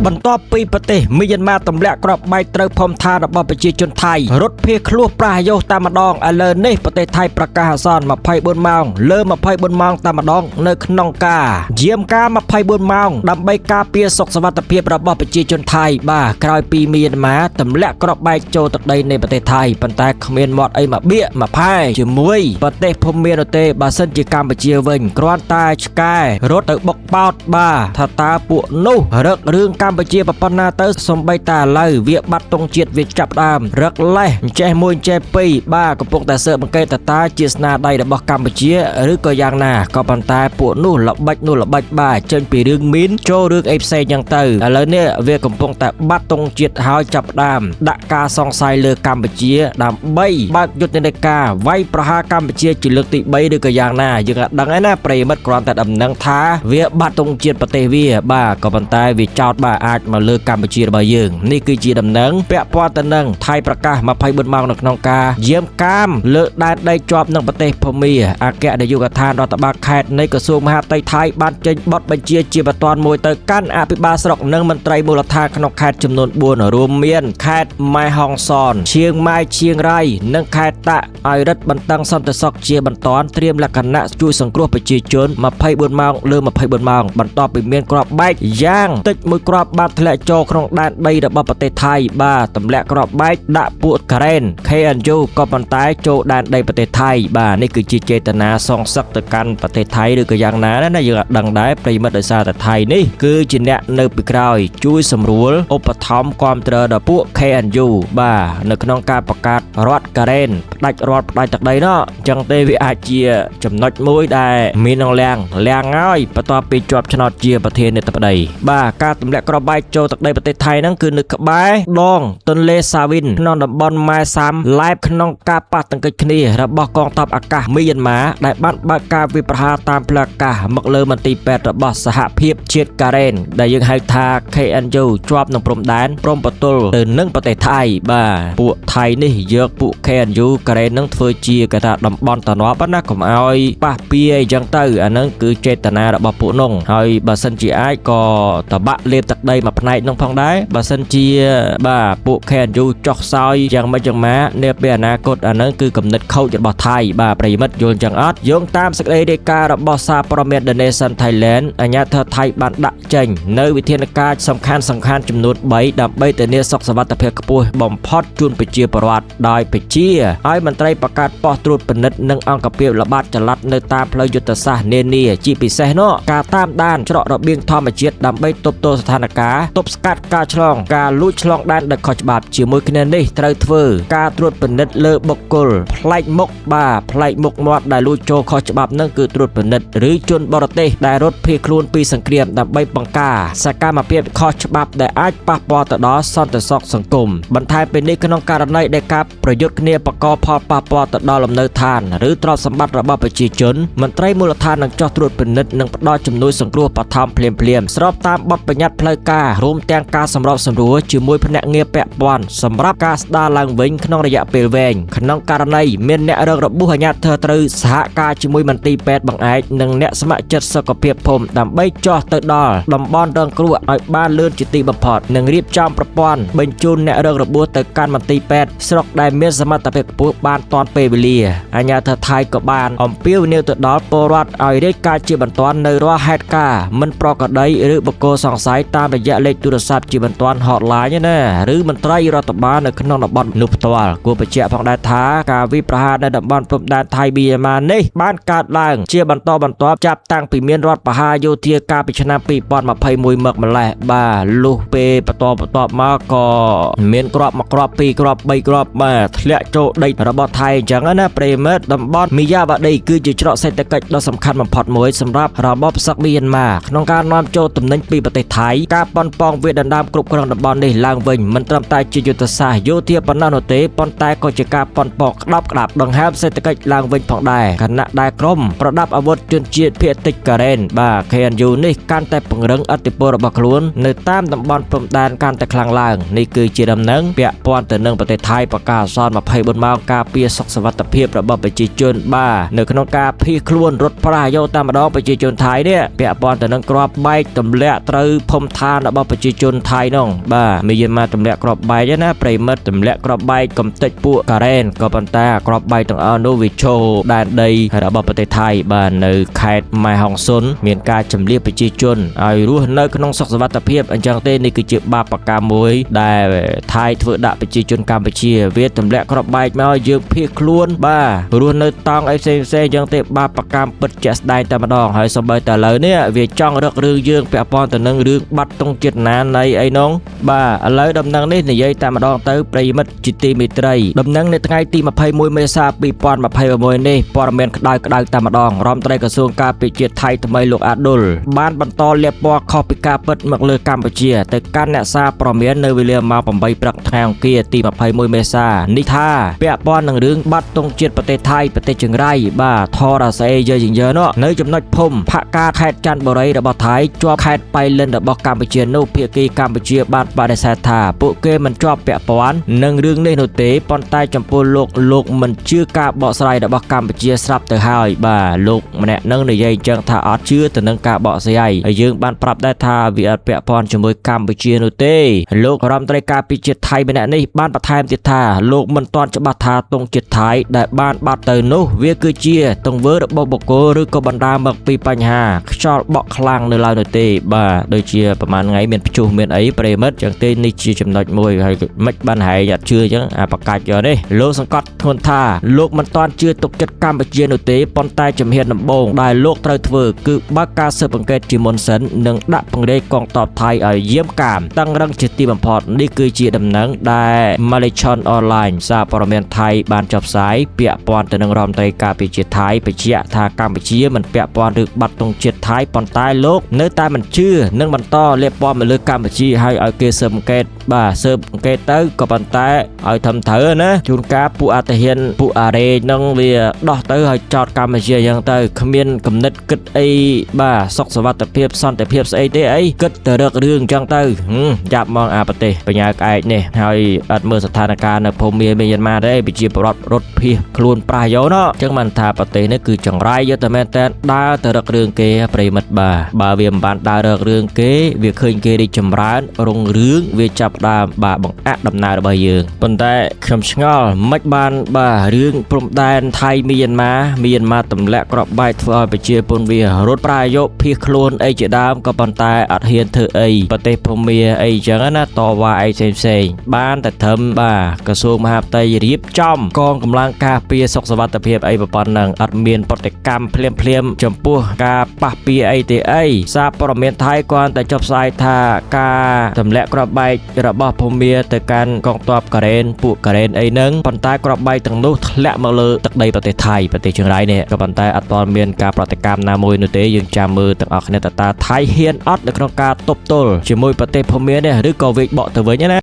បន្ទាប់ពីប្រទេសមីយ៉ាន់ម៉ាទម្លាក់គ្រាប់បែកត្រូវភូមិឋានរបស់ប្រជាជនថៃរត់ភៀសខ្លួនប្រះយោតែម្ដងឥឡូវនេះប្រទេសថៃប្រកាសអាសន្ន24ម៉ោងលើ24ម៉ោងតែម្ដងនៅក្នុងការយាមការ24ម៉ោងដើម្បីការពារសុខសុវត្ថិភាពរបស់ប្រជាជនថៃបាទក្រោយពីមីយ៉ាន់ម៉ាទម្លាក់គ្រាប់បែកចូលទឹកដីនៃប្រទេសថៃប៉ុន្តែគ្មានមាត់អីមកបៀកមកផែជាមួយប្រទេសភូមានោះទេបើសិនជាកម្ពុជាវិញគ្រាន់តែឆ្កែរត់ទៅបុកបោតបាទថាតើពួកនោះរឹករឿងកម្ពុជាប៉ុណ្ណាទៅសំបីតាឥឡូវវាបាត់ទង់ជាតិវាចាប់ដើមរឹកលេះចេះមួយចេះពីរបាទកំពុងតែស៊ើបអង្កេតតើជាស្នាដៃរបស់កម្ពុជាឬក៏យ៉ាងណាក៏ប៉ុន្តែពួកនោះល្បិចបាទចេញពីរឿងមីនចូលរឿងអីផ្សេងយ៉ាងទៅឥឡូវនេះវាកំពុងតែបាត់ទង់ជាតិហើយចាប់ដើមដាក់ការសង្ស័យលើកម្ពុជាដើម្បីបើកយុទ្ធនាការវាយប្រហារកម្ពុជាជាលើកទី3ឬក៏យ៉ាងណាយើងអត់ដឹងឯណាប្រិមិត្តគ្រាន់តែដំណឹងថាវាបាត់ទង់ជាតិប្រទេសវាបាទក៏ប៉ុន្តែវាចោតបាទអាចមកលើកម្ពុជារបស់យើងនេះគឺជាដំណឹងពាក់ព័ន្ធទៅនឹងថៃប្រកាស24ម៉ោងនៅក្នុងការយាមកាមលើដែនដីជាប់នឹងប្រទេសភូមាអគ្គនាយកដ្ឋានរដ្ឋបាលខេត្តនៃក្រសួងមហាផ្ទៃថៃបានចេញបទបញ្ជាជាបន្ទាន់មួយទៅកាន់អភិបាលស្រុកនិងមន្ត្រីមូលដ្ឋានក្នុងខេត្តចំនួន4រួមមានខេត្តម៉ែហងសនឈៀងម៉ៃឈៀងរ៉ៃនិងខេត្តតាក់ឲ្យរឹតបន្តឹងសន្តិសុខជាបន្ទាន់ត្រៀមលក្ខណៈជួយសង្គ្រោះប្រជាជន24ម៉ោងលើ24ម៉ោងបន្ទាប់ពីមានគ្រាប់បែកយ៉ាងតិចមួយគ្រាប់បានធ្លាក់ចូលក្នុងដែនដីរបស់ប្រទេសថៃបាទទម្លាក់គ្រាប់បែកដាក់ពួកការ៉េន KNU ក៏ប៉ុន្តែចូលដែនដីប្រទេសថៃបាទនេះគឺជាចេតនាសងសឹកទៅកាន់ប្រទេសថៃឬក៏យ៉ាងណាណាយើងអត់ដឹងដែរប្រិមិត្តដោយសារតែថៃនេះគឺជាអ្នកនៅពីក្រោយជួយសម្រួលឧបត្ថម្ភគាំទ្រដល់ពួក KNU បាទនៅក្នុងការបង្កើតរដ្ឋការ៉េនផ្ដាច់រដ្ឋផ្ដាច់ទឹកដីនោះអញ្ចឹងទេវាអាចជាចំណុចមួយដែលមាននឹងលៀងហើយបន្ទាប់ពីជាប់ឆ្នោតជាប្រធានាធិបតីបាទការទម្លាក់គ្រាប់បែកចូលទឹកដីប្រទេសថៃហ្នឹងគឺនៅក្បែរដងទន្លេសាវិនក្នុងតំបន់ម៉ែសាមឡែបក្នុងការប៉ះទង្គិចគ្នារបស់កងទ័ពអាកាសមីយ៉ាន់ម៉ាដែលបានបើកការវាយប្រហារតាមផ្លូវអាកាសមកលើមន្ទីរពេទ្យរបស់សហភាពជាតិការ៉េនដែលយើងហៅថា KNU ជាប់នឹងព្រំដែនព្រំប្រទល់ទៅនឹងប្រទេសថៃបាទពួកថៃនេះយកពួក KNU ការ៉េននឹងធ្វើជាគេថាតំបន់តនប់ណាកុំឲ្យប៉ះពៀអញ្ចឹងទៅអាហ្នឹងគឺចេតនារបស់ពួកនោះហើយបើសិនជាអាចក៏តបាក់លេបទឹកដីមួយផ្នែកនោះផងដែរបើសិនជាបាទពួក KNU ចុះខ្សោយយ៉ាងម៉េចយ៉ាងម៉ានាពេលអនាគតអាហ្នឹងគឺគំនិតខូចរបស់ថៃបាទប្រិមិត្តយល់ចឹងអត់យោងតាមសេចក្តីរាយការណ៍របស់សារព័ត៌មាន The Nation Thailand អាជ្ញាធរថៃបានដាក់ចេញនៅវិធានការសំខាន់ចំនួន3ដើម្បីធានាសុខសុវត្ថិភាពខ្ពស់បំផុតជូនប្រជាពលរដ្ឋដោយបញ្ជាឲ្យមន្ត្រីបង្កើតប៉ុស្តិ៍ត្រួតពិនិត្យនិងអង្គភាពល្បាតចល័តនៅតាមផ្លូវយុទ្ធសាស្ត្រនានាជាពិសេសនោះការតាមដានច្រករបៀងធម្មជាតិដើម្បីទប់ទល់ស្ថានភាពទប់ស្កាត់ការឆ្លងការលួចឆ្លងដែនដោយខុសច្បាប់ជាមួយគ្នានេះត្រូវធ្វើការត្រួតពិនិត្យលើបុគ្គលផ្លែកមុខមាត់ដែលលួចចូលខុសច្បាប់នឹងគឺត្រួតពិនិត្យឬជនបរទេសដែលរត់ភៀសខ្លួនពីសង្គ្រាមដើម្បីបង្ការសកម្មភាពខុសច្បាប់ដែលអាចប៉ះពាល់ទៅដល់សន្តិសុខសង្គមបន្ថែមពីនេះក្នុងករណីដែលការប្រយុទ្ធគ្នាបង្កផលប៉ះពាល់ទៅដល់លំនៅឋានឬទ្រព្យសម្បត្តិរបស់ប្រជាជនមន្ត្រីមូលដ្ឋាននឹងចុះត្រួតពិនិត្យនិងផ្ដល់ជំនួយសង្គ្រោះបឋមភ្លាមស្របតាមបទបញ្ញត្តិផ្លូវការរួមទាំងការសម្របសម្រួលជាមួយភ្នាក់ងារពាក់ព័ន្ធសម្រាប់ការស្ដារឡើងវិញក្នុងរយៈពេលវែងក្នុងករណីមានអ្នករងរបួសអាជ្ញាធរត្រូវសហការជាមួយមន្ទីរពេទ្យបង្អែកនិងអ្នកស្ម័គ្រចិត្តសុខភាពភូមិដើម្បីចុះទៅដល់តំបន់រងគ្រោះឲ្យបានលឿនជាទីបំផុតនិងរៀបចំប្រព័ន្ធបញ្ជូនអ្នករងរបួសទៅកាន់មន្ទីរពេទ្យស្រុកដែលមានសមត្ថភាពខ្ពស់បានទាន់ពេលវេលាអាជ្ញាធរថៃក៏បានអំពាវនាវទៅដល់ពលរដ្ឋឲ្យរាយការណ៍ជាបន្ទាន់នៅរាល់ហេតុការណ៍មិនប្រក្រតីឬបុគ្គលសង្ស័យតាមរយៈលេខទូរស័ព្ទជាបន្ទាន់ hotline ណាឬមន្ត្រីរដ្ឋបាលនៅក្នុងតំបន់នោះផ្ទាល់គួរបញ្ជាក់ផងដែរថាការវាយប្រហារនៅតំបន់ព្រំដែនថៃមីយ៉ាន់ម៉ានេះបានកើតឡើងជាបន្តបន្ទាប់ចាប់តាំងពីមានរដ្ឋប្រហារយោធាកាលពីឆ្នាំ2021មកម្លេះបាទលុះពេលបន្តមកក៏មានគ្រាប់1គ្រាប់2គ្រាប់3គ្រាប់បាទធ្លាក់ចូលដីរបស់ថៃអញ្ចឹងណាប្រិមិត្តតំបន់មីយ៉ាវ៉ាឌីគឺជាច្រកសេដ្ឋកិច្ចដ៏សំខាន់បំផុតមួយសម្រាប់របបសឹកមីយ៉ាន់ម៉ាក្នុងការនាំចូលទំនិញពីប្រទេសថៃការប៉ុនប៉ងវាដណ្ដើមគ្រប់គ្រងតំបន់នេះឡើងវិញមិនត្រឹមតែជាយុទ្ធសាស្ត្រយោធាប៉ុណ្ណោះនោះទេប៉ុន្តែក៏ជាការប៉ុនប៉ងក្តាប់ដង្ហើមសេដ្ឋកិច្ចឡើងវិញផងដែរខណៈដែលក្រុមប្រដាប់អាវុធជនជាតិភាគតិចការ៉េនបាទ KNU នេះកាន់តែពង្រឹងឥទ្ធិពលរបស់ខ្លួននៅតាមតំបន់ព្រំដែនកាន់តែខ្លាំងឡើងនេះគឺជាដំណឹងពាក់ព័ន្ធទៅនឹងប្រទេសថៃប្រកាសអាសន្ន24ម៉ោងការពារសុខសុវត្ថិភាពរបស់ប្រជាជនបាទនៅក្នុងការភៀសខ្លួនរត់ប្រះយកតាមម្ដងប្រជាជនថៃនេះពាក់ព័ន្ធទៅនឹងគ្រាប់បែកទម្លាក់ត្រូវភូមិឋា ឡានរបស់ប្រជាជនថៃនោះបាទមានយានម៉ាទម្លាក់ក្របបែកណាប្រិមិត្តទម្លាក់ក្របបែកកំតិចពួកការ៉េនក៏ប៉ុន្តែក្របបែកទាំងអស់នោះវាចូលដែនដីរបស់ប្រទេសថៃបាទនៅខេត្តម៉ែហងស៊ុនមានការចម្លៀសប្រជាជនឲ្យរស់នៅក្នុងសុខសុវត្ថិភាពអញ្ចឹងទេនេះគឺជាបាបកម្មមួយដែលថៃធ្វើដាក់ប្រជាជនកម្ពុជាវាទម្លាក់ក្របបែកមកយើងភៀសខ្លួនបាទរស់នៅតង់អីផ្សេងអញ្ចឹងទេបាបកម្មពិតជាក់ស្ដែងតែម្ដងហើយសូម្បីតែឥឡូវនេះវាចង់រករឿងយើងពាក់ព័ន្ធទៅនឹងរឿងបាត់ទង់ជាតិណានៃអីនោះបាទឥឡូវដំណឹងនេះនិយាយតែម្ដងទៅប្រិមិត្តជាទីមេត្រីដំណឹងនៅថ្ងៃទី21មេសា2026នេះព័ត៌មានក្តៅតែម្ដងរដ្ឋមន្ត្រីក្រសួងការពារជាតិថៃថ្មីលោកអាឌុលបានបន្តលាបពណ៌ខុសពីការពិតមកលើកម្ពុជាទៅកាន់អ្នកសារព័ត៌មាននៅវេលាម៉ោង8ព្រឹកថ្ងៃអង្គារទី21មេសានេះថាពាក់ព័ន្ធនឹងរឿងបាត់ទង់ជាតិប្រទេសថៃប្រទេសជើងរៃបាទថរស័យយើងនោះនៅចំណុចភូមិផាកាខេត្តចន្ទបុរីរបស់ថៃជាប់ខេត្តបៃលិនរបស់កម្ពុជានោះភាគីកម្ពុជាបានបដិសេធថាពួកគេមិនជាប់ពាក់ព័ន្ធនឹងរឿងនេះនោះទេប៉ុន្តែចំពោះលោកមិនជឿការបកស្រាយរបស់កម្ពុជាស្រាប់ទៅហើយបាទលោកម្នាក់នឹងនិយាយអញ្ចឹងថាអត់ជឿទៅនឹងការបកស្រាយហើយយើងបានប្រាប់ដែរថាវាអត់ពាក់ព័ន្ធជាមួយកម្ពុជានោះទេលោករដ្ឋមន្ត្រីការពារជាតិថៃម្នាក់នេះបានបន្ថែមទៀតថាលោកមិនទាន់ច្បាស់ថាទង់ជាតិថៃដែលបានបាត់ទៅនោះវាគឺជាទង្វើរបស់បុគ្គលឬក៏បណ្ដាលមកពីបញ្ហាខ្យល់បក់ខ្លាំងនៅឡើយនោះទេបាទដូចជាប្រហែលថ្ងៃមានព្យុះមានអីប្រិមិត្តចឹងទេនេះជាចំណុចមួយហើយមិនបានហែកអត់ជឿអញ្ចឹងអាបកាច់យកនេះលោកសង្កត់ធ្ងន់ថាលោកមិនទាន់ជឿទុកចិត្តកម្ពុជានោះទេប៉ុន្តែជំហានដំបូងដែលលោកត្រូវធ្វើគឺបើកការស៊ើបអង្កេតជាមុនសិននិងដាក់ពង្រាយកងទ័ពថៃឲ្យយាមកាមតឹងរឹងជាទីបំផុតនេះគឺជាដំណឹងដែល Malaysian Online សារព័ត៌មានថៃបានចុះផ្សាយពាក់ព័ន្ធទៅនឹងរដ្ឋមន្ត្រីការពារជាតិថៃបញ្ជាក់ថាកម្ពុជាមិនពាក់ព័ន្ធឬបាត់ទង់ជាតិថៃប៉ុន្តែលោកនៅតែមិនជឿនិងបន្តលាបពណ៌មកលើកម្ពុជាហើយឲ្យគេស៊ើបអង្កេតបាទស៊ើបអង្កេតទៅក៏ប៉ុន្តែឲ្យធំត្រូវណាជួនកាលពួកអត្តហ៊ានពួកអារ៉េនឹងវាដោះទៅឲ្យចោតកម្ពុជាអញ្ចឹងទៅគ្មានគំនិតគិតអីបាទសុខសុវត្ថិភាពសន្តិភាពស្អីទេអីគិតទៅរករឿងអញ្ចឹងទៅចាប់មកអាប្រទេសបញ្ញាក្អែកនេះហើយអត់មើលស្ថានភាពនៅភូមិមានយ៉ាងម៉ាទេប្រជាពលរដ្ឋរត់ភៀសខ្លួនប្រះយោណអញ្ចឹងបានថាប្រទេសនេះគឺចង្រៃយកតែមែនតែដើរទៅរករឿងគេប្រិមិត្តបើវាមិនបានដើររករឿងគេវាឃើញគេរីកចម្រើនរុងរឿងវាចាប់ដើមបាទបង្អាក់ដំណើររបស់យើងប៉ុន្តែខ្ញុំឆ្ងល់មិនបានបាទរឿងព្រំដែនថៃមីយ៉ាន់ម៉ាទម្លាក់ក្របបែកធ្វើឲ្យប្រជាពលរដ្ឋវារត់ប្រយោគភៀសខ្លួនអីជាដើមក៏ប៉ុន្តែអត់ហ៊ានធ្វើអីប្រទេសភូមាអីអញ្ចឹងណាតវ៉ាអីផ្សេងបានតែត្រឹមបាទក្រសួងមហាផ្ទៃរៀបចំកងកម្លាំងការពារសុខសុវត្ថិភាពអីប៉ុណ្ណឹងអត់មានប្រតិកម្មភ្លាមចំពោះការប៉ះពាល់អីទេអីសារព័ត៌មានថៃគាត់តែចុះផ្សាយថាការទម្លាក់ក្របបែករបស់ភូមាទៅកាន់កងទ័ពការ៉េនពួកការ៉េនអីហ្នឹងប៉ុន្តែក្របបែកទាំងនោះធ្លាក់មកលើទឹកដីប្រទេសថៃប្រទេសជើងរៃនេះក៏ប៉ុន្តែអត់ទាន់មានការប្រតិកម្មណាមួយនោះទេយើងចាំមើលទាំងអស់គ្នាតើថៃហ៊ានអត់នៅក្នុងការទប់ទល់ជាមួយប្រទេសភូមានេះឬក៏វេកបកទៅវិញណា